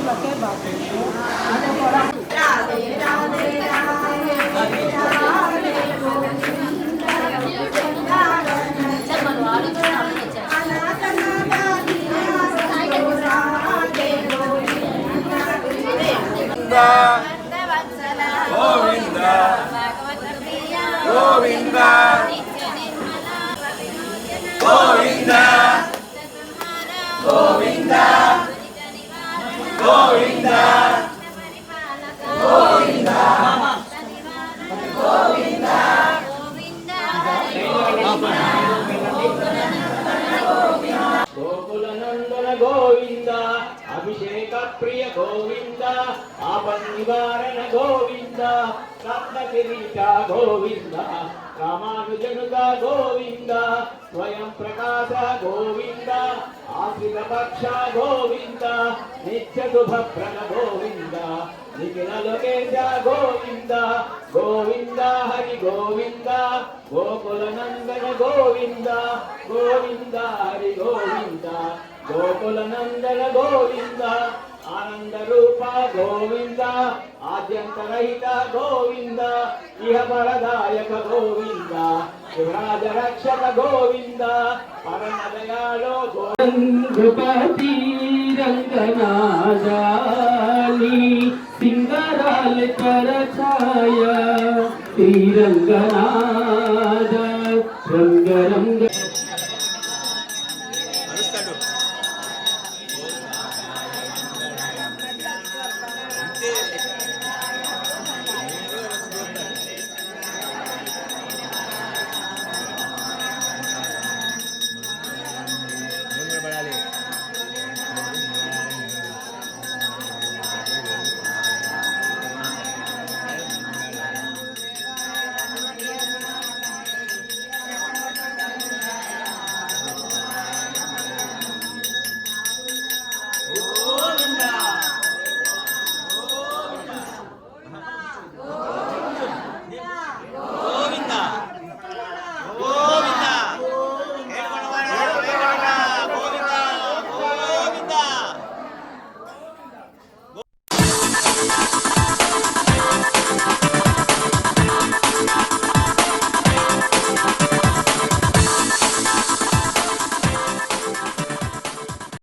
భక్తులకే బాధ్యత. అది కూడా గోవింద గోవింద గోవింద గోవింద గోవింద గోవింద గోవింద గోకులనందన గోవింద అభిషేక ప్రియ గోవింద ఆపన్ నివారణ గోవింద రత్న కిరీట గోవింద రామానుజనుగా గోవింద స్వయం ప్రకాశ గోవింద ఆశ్రిత పక్ష గోవింద నిత్య శుభప్రద గోవింద నిఖిల లోకేశ గోవింద గోవింద హరి గోవింద గోకులనందన గోవింద గోవింద హరి గోవింద గోకులనందన గోవింద ఆనంద రూప గోవింద ఆద్యంతరహిత గోవింద ఇహ పరదాయక గోవింద శివరాజ రక్షక గోవింద పరమ దయాళో గోపతి రంగనాజాలి సింగరాల పరఛాయ శ్రీరంగనాథ రంగరంగ